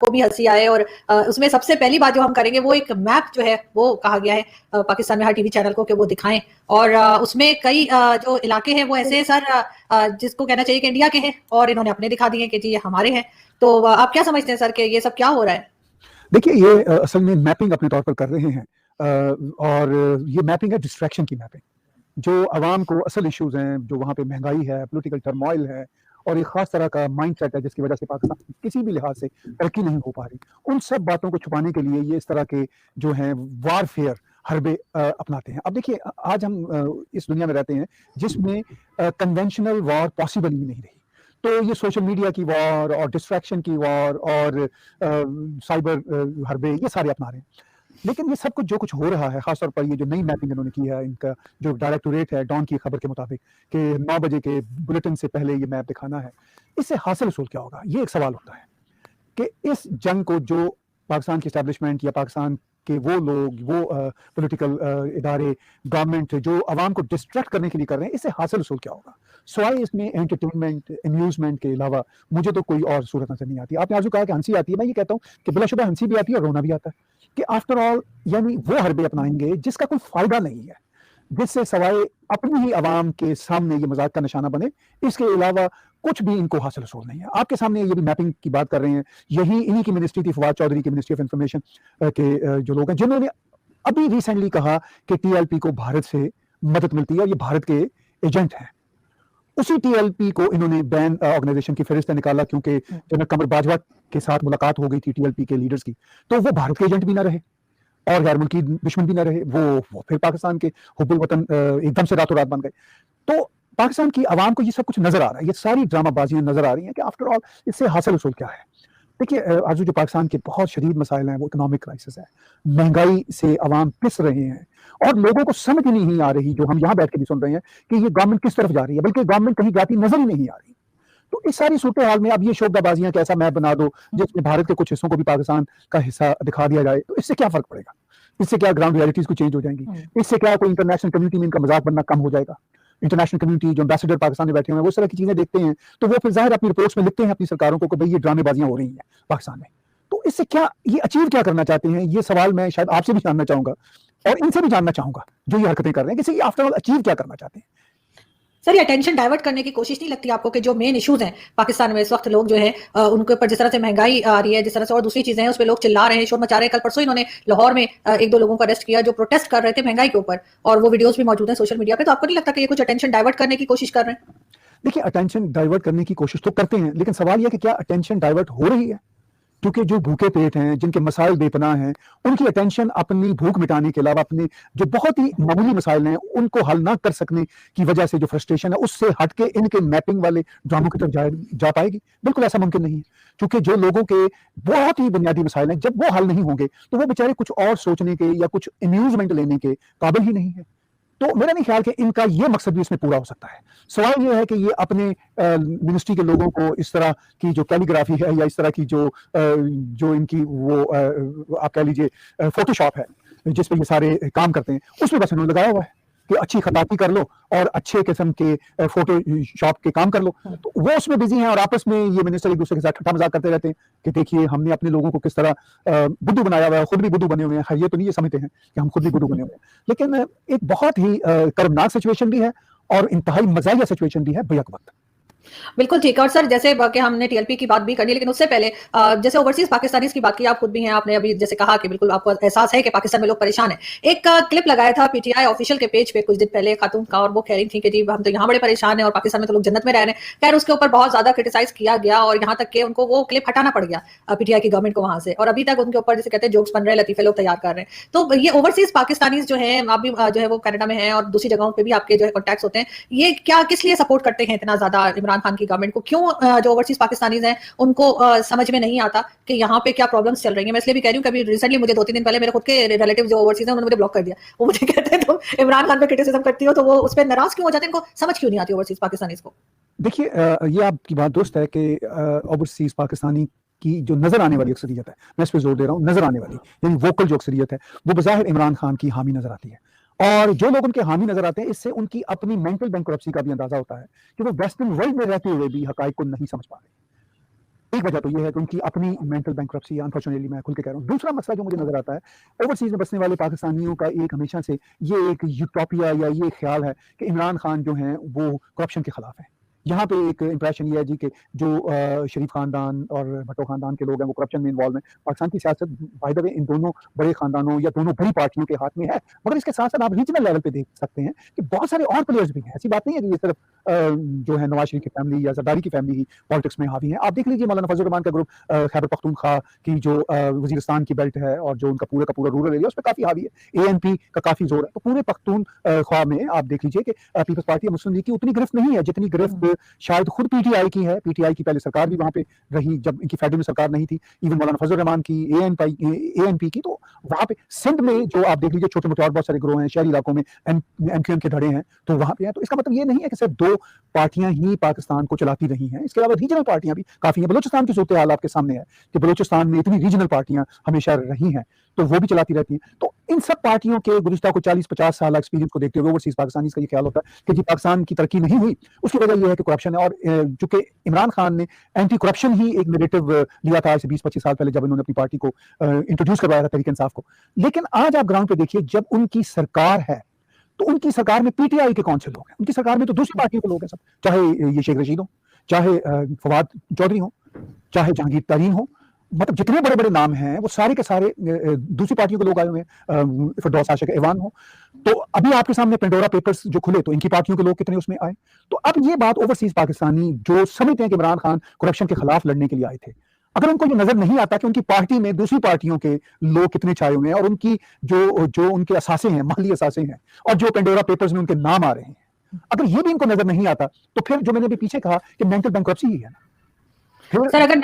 को भी हंसी आए। और उसमें सबसे पहली बात जो हम करेंगे वो एक मैप जो है वो कहा गया है पाकिस्तान में हर टीवी चैनल को कि वो दिखाएं। और उसमें कई जो इलाके हैं वो ऐसे सर जिसको कहना चाहिए कि इंडिया के हैं और इन्होंने अपने दिखा दिए कि जी ये हमारे हैं। तो आप क्या समझते हैं सर कि ये सब क्या हो रहा है? देखिए, ये असल में मैपिंग अपने तौर पर कर रहे हैं, और ये मैपिंग है डिस्ट्रैक्शन की मैपिंग। जो आवाम को असल इश्यूज हैं, जो वहाँ पे महंगाई है, पॉलिटिकल टर्मोइल है, और एक खास तरह का माइंडसेट है जिसकी वजह से पाकिस्तान किसी भी लिहाज से तरक्की नहीं हो पा रही, उन सब बातों को छुपाने के लिए ये इस तरह के जो हैं वारफेयर हरबे अपनाते हैं। अब देखिए, आज हम इस दुनिया में रहते हैं जिसमें कन्वेंशनल वॉर पॉसिबल ही नहीं रही। तो ये सोशल मीडिया की वॉर और डिस्ट्रैक्शन की वॉर और साइबर हरबे ये सारे अपना रहे हैं। लेकिन ये सब कुछ जो कुछ हो रहा है, खासतौर पर ये जो नई मैपिंग इन्होंने की है, इनका जो डायरेक्टोरेट है डॉन की खबर के मुताबिक कि 9 बजे के बुलेटिन से पहले ये मैप दिखाना है, इससे हासिल उसूल क्या होगा? ये एक सवाल होता है कि इस जंग को जो पाकिस्तान की एस्टैब्लिशमेंट या पाकिस्तान के वो लोग, वो पॉलिटिकल इदारे, गवर्नमेंट जो आवाम को डिस्ट्रैक्ट करने के लिए कर रहे हैं, इससे हासिल उसूल क्या होगा? सवाए इसमें एंटरटेनमेंट, अम्यूजमेंट के अलावा मुझे तो कोई और सूरत नजर नहीं आती। आपने आजू कहा कि हंसी आती है, मैं ये कहता हूँ कि बिलाशुबा हंसी भी आती है और रोना भी आता है कि आफ्टर ऑल यानी वो हरबे अपनाएंगे जिसका कोई फायदा नहीं है, जिससे सवाए अपनी ही आवाम के सामने ये मजाक का निशाना बने, इसके अलावा कुछ भी इनको हासिल हसूल नहीं है। आपके सामने ये भी मैपिंग की बात कर रहे हैं, यही इन्हीं की मिनिस्ट्री थी, फवाद चौधरी की मिनिस्ट्री ऑफ इंफॉर्मेशन के जो लोग हैं, जिन्होंने अभी रिसेंटली कहा कि टीएलपी को भारत से मदद मिलती है और ये भारत के एजेंट हैं। उसी टीएलपी को इन्होंने बैन ऑर्गेनाइजेशन की फहरिस्त निकाला क्योंकि जनरल कमर बाजवा के साथ मुलाकात हो गई थी टीएलपी के लीडर्स की, तो वो भारत के एजेंट भी ना रहे और गैर मुल्की दुश्मन भी ना रहे, वो फिर पाकिस्तान के हुब्बुल वतन एकदम से रातों रात बन गए। तो पाकिस्तान की आवाम को ये सब कुछ नजर आ रहा है, ये सारी ड्रामाबाजियां नजर आ रही हैं कि आफ्टर ऑल इससे हासिल उसूल क्या है। देखिए, आजू जो पाकिस्तान के बहुत शदीद मसाइल हैं वो इकोनॉमिक क्राइसिस है, महंगाई से आवाम पिस रहे हैं और लोगों को समझ नहीं आ रही, जो हम यहाँ बैठ के भी सुन रहे हैं, कि ये गवर्नमेंट किस तरफ जा रही है, बल्कि गवर्नमेंट कहीं जाती नजर ही नहीं आ रही। तो इस सारी सूरत हाल में अब ये शोबदाबाजियां कि ऐसा मैप बना दो जिसमें भारत के कुछ हिस्सों को भी पाकिस्तान का हिस्सा दिखा दिया जाए, तो इससे क्या फर्क पड़ेगा? इससे क्या ग्राउंड रियलिटीज को चेंज हो जाएंगी? इससे क्या कोई इंटरनेशनल कम्युनिटी में इनका मजाक बनना कम हो जाएगा? इंटरनेशनल कम्युनिटी जो एम्बेसडर पाकिस्तान में बैठे हुए हैं वो इस तरह की चीजें देखते हैं तो वो फिर जाहिर अपनी रिपोर्ट्स में लिखते हैं अपनी सरकारों को कि भाई ये ड्रामेबाजियां हो रही हैं पाकिस्तान में। तो इससे क्या ये अचीव क्या करना चाहते हैं? ये सवाल मैं शायद आपसे भी जानना चाहूंगा और इनसे भी जानना चाहूंगा जो ये हरकतें कर रहे हैं, कि आफ्टर ऑल अचीव क्या करना चाहते हैं। सर ये अटेंशन डाइवर्ट करने की कोशिश नहीं लगती आपको कि जो मेन इश्यूज हैं पाकिस्तान में इस वक्त, लोग जो है उनके ऊपर जिस तरह से महंगाई आ रही है, जिस तरह से और दूसरी चीजें हैं उस पर लोग चिल्ला रहे हैं, शोर मचा रहे हैं। कल परसों इन्होंने लाहौर में एक दो लोगों को अरेस्ट किया जो प्रोटेस्ट कर रहे थे महंगाई के ऊपर, और वो वीडियोस भी मौजूद हैं सोशल मीडिया पे। तो आपको नहीं लगता कि ये कुछ अटेंशन डाइवर्ट करने की कोशिश कर रहे हैं? देखिए, अटेंशन डाइवर्ट करने की कोशिश तो करते हैं, लेकिन सवाल यह कि क्या अटेंशन डाइवर्ट हो रही है? क्योंकि जो भूखे पेट हैं, जिनके मसाइल बेपनाह हैं, उनकी अटेंशन अपनी भूख मिटाने के अलावा अपने जो बहुत ही मामूली मसाइल हैं उनको हल ना कर सकने की वजह से जो फ्रस्ट्रेशन है उससे हट के इनके मैपिंग वाले ड्रामों की तरफ जा पाएगी? बिल्कुल ऐसा मुमकिन नहीं है, क्योंकि जो लोगों के बहुत ही बुनियादी मसाइल हैं जब वो हल नहीं होंगे तो वो बेचारे कुछ और सोचने के या कुछ अम्यूजमेंट लेने के काबिल ही नहीं है। तो मेरा नहीं ख्याल कि इनका ये मकसद भी इसमें पूरा हो सकता है। सवाल ये है कि ये अपने मिनिस्ट्री के लोगों को इस तरह की जो कैलीग्राफी है या इस तरह की जो इनकी वो आप कह लीजिए फोटोशॉप है जिस पे ये सारे काम करते हैं, उसमें बस इन्होंने लगाया हुआ है कि अच्छी खताती कर लो और अच्छे किस्म के फोटोशॉप के काम कर लो। तो वो उसमें बिजी हैं और आपस में ये मिनिस्टर एक दूसरे के साथ ठट्ठा मजाक करते रहते हैं कि देखिए हमने अपने लोगों को किस तरह बुद्धू बनाया हुआ है, खुद भी बुद्धू बने हुए हैं। ये तो नहीं ये समझते हैं कि हम खुद भी बुद्धू बने हुए हैं, लेकिन एक बहुत ही कर्मनाक सिचुएशन भी है और इंतहाई मजाहिया सिचुएशन भी है बेहद वक्त। बिल्कुल ठीक है। और सर जैसे कि हमने टीएलपी की बात भी करनी, लेकिन उससे पहले जैसे ओवरसीज पाकिस्तानीज की बात की, आप खुद भी हैं, आपने अभी जैसे कहा कि बिल्कुल आपको एहसास है कि पाकिस्तान में लोग परेशान हैं। एक क्लिप लगाया था पीटीआई ऑफिशियल के पेज पे कुछ दिन पहले खातून का, और वो कह रही थी कि जी हम तो यहाँ बड़े परेशान हैं और पाकिस्तान में तो लोग जन्नत में रह रहे हैं। खैर उसके ऊपर बहुत ज्यादा क्रिटिसाइज किया गया और यहाँ तक कि उनको वो क्लिप हटाना पड़ गया पीटीआई की गवर्नमेंट को वहां से, और अभी तक उनके ऊपर जैसे कहते हैं जोक्स बन रहे हैं, लतीफे लोग तैयार कर रहे हैं। तो ये ओवरसीज पाकिस्तानीज जो है, आप भी जो है वो कनाडा में है और दूसरी जगहों पे भी आपके जो है कॉन्टैक्ट्स होते हैं, ये क्या किस लिए सपोर्ट करते हैं इतना ज्यादा इमरान खान की गवर्नमेंट को? क्यों जो ओवरसीज पाकिस्तानीज हैं उनको समझ में नहीं आता कि यहाँ पे क्या प्रॉब्लम्स चल रही हैं? मैं इसलिए भी कह रही हूँ कि अभी रिसेंटली मुझे 2-3 दिन पहले मेरे खुद के रिलेटिव जो ओवरसीज हैं उन्होंने मुझे ब्लॉक कर दिया। वो मुझे कहते हैं तुम इमरान खान पे क्रिटिसिज्म करती हो तो वो उस पर नाराज क्यों हो जाते हैं? इनको समझ क्यों नहीं आती ओवरसीज पाकिस्तानीज को? देखिए, ये आपकी बात दुरुस्त है कि ओवरसीज पाकिस्तानी की जो नजर आने वाली अक्सरियत है, मैं इस पर जोर दे रहा हूँ, नजर आने वाली यानी वोकल जो अक्सरियत है वो बज़ाहिर इमरान खान की हामी नजर आती है। और जो लोग उनके हामी नजर आते हैं इससे उनकी अपनी मेंटल बैंक्रप्सी का भी अंदाजा होता है कि वो वेस्टर्न वर्ल्ड में रहते हुए भी हकाइक को नहीं समझ पा रहे। एक वजह तो ये है कि उनकी अपनी मेंटल बैंक्रप्सी है, अनफॉर्चुनेटली मैं खुल के कह रहा हूँ। दूसरा मसला जो मुझे नजर आता है, ओवरसीज में बसने वाले पाकिस्तानियों का एक हमेशा से ये एक यूटोपिया या ये ख्याल है कि इमरान खान जो हैं वो करप्शन के खिलाफ है। यहाँ पे एक इंप्रेशन ये है जी कि जो शरीफ खानदान और भट्टो खानदान के लोग हैं वो करप्शन में इन्वॉल्व हैं। पाकिस्तान की सियासत बाय द वे इन दोनों बड़े खानदानों या दोनों बड़ी पार्टियों के हाथ में है, मगर इसके साथ साथ आप रीजनल लेवल पे देख सकते हैं कि बहुत सारे और प्लेयर्स भी हैं। ऐसी बात नहीं है कि ये सिर्फ जो है नवाज शरीफ की फैमिली या जरदारी की फैमिली ही पॉलिटिक्स में हावी है। आप देख लीजिए मौलाना फजल रहमान का ग्रुप खैबर पख्तूनख्वा की जो वजीरिस्तान की बेल्ट है और जो उनका पूरा का पूरा रूरल एरिया उस पर काफी हावी है। ANP का काफी जोर है। तो पूरे पख्तूनख्वा में आप देख लीजिए कि पीपल्स पार्टी मुस्लिम लीग की उतनी गिरफ्त नहीं है जितनी गिरफ्त शायद खुद PTI की है। PTI की पहले सरकार भी वहां पे रही जब इनकी फेडरल में सरकार नहीं थी। इवन मौलाना फजल रहमान की ANP की, तो वहां पे सिंध में जो आप देख लीजिए छोटे मोटे और बहुत सारे ग्रोह हैं, शहरी इलाकों में MQM के धड़े हैं तो वहां पे हैं। तो इसका मतलब ये नहीं है कि सिर्फ दो पार्टियां ही पाकिस्तान को चलाती रही हैं, इसके अलावा रीजनल पार्टियां भी काफी हैं। बलूचिस्तान की सूरत हाल आपके सामने है कि बलूचिस्तान में इतनी रीजनल पार्टियां हमेशा रही हैं तो वो भी चलाती रहती हैं। तो इन सब पार्टियों के गुज़िश्ता को 40-50 साल एक्सपीरियंस को देखते हुए ओवरसीज पाकिस्तानी का ये ख्याल होता है कि जी पाकिस्तान की तरक्की नहीं हुई, उसकी वजह यह है कि करप्शन है। और चूंकि इमरान खान ने एंटी करप्शन ही एक नैरेटिव लिया था आज से 20-25 साल पहले जब इन्होंने अपनी पार्टी को इंट्रोड्यूस करवाया था तहरीक इंसाफ को, लेकिन आज आप ग्राउंड पे देखिए जब उनकी सरकार है तो उनकी सरकार में PTI के कौन से लोग हैं? उनकी सरकार में तो दूसरी पार्टियों के लोग हैं सब, चाहे ये शेख रशीद हो, चाहे फवाद चौधरी हो, चाहे जहांगीर तरीन हो, मतलब जितने बड़े बड़े नाम हैं वो सारे के सारे दूसरी पार्टियों के लोग आए हुए हैं। फिरदौस आशिक ऐवान हो, तो अभी आपके सामने पेंडोरा पेपर्स जो खुले तो इनकी पार्टियों के लोग कितने उसमें आए। तो अब ये बात ओवरसीज पाकिस्तानी जो समझते हैं कि इमरान खान करप्शन के खिलाफ लड़ने के लिए आए थे, अगर उनको ये नजर नहीं आता कि उनकी पार्टी में दूसरी पार्टियों के लोग कितने छाए हुए हैं और उनकी जो उनके असासे हैं, माली असासे हैं और जो पेंडोरा पेपर्स में उनके नाम आ रहे हैं, अगर ये भी इनको नजर नहीं आता तो फिर जो मैंने अभी पीछे कहा कि मेंटल बैंक्रप्सी ही है ना। सर अगर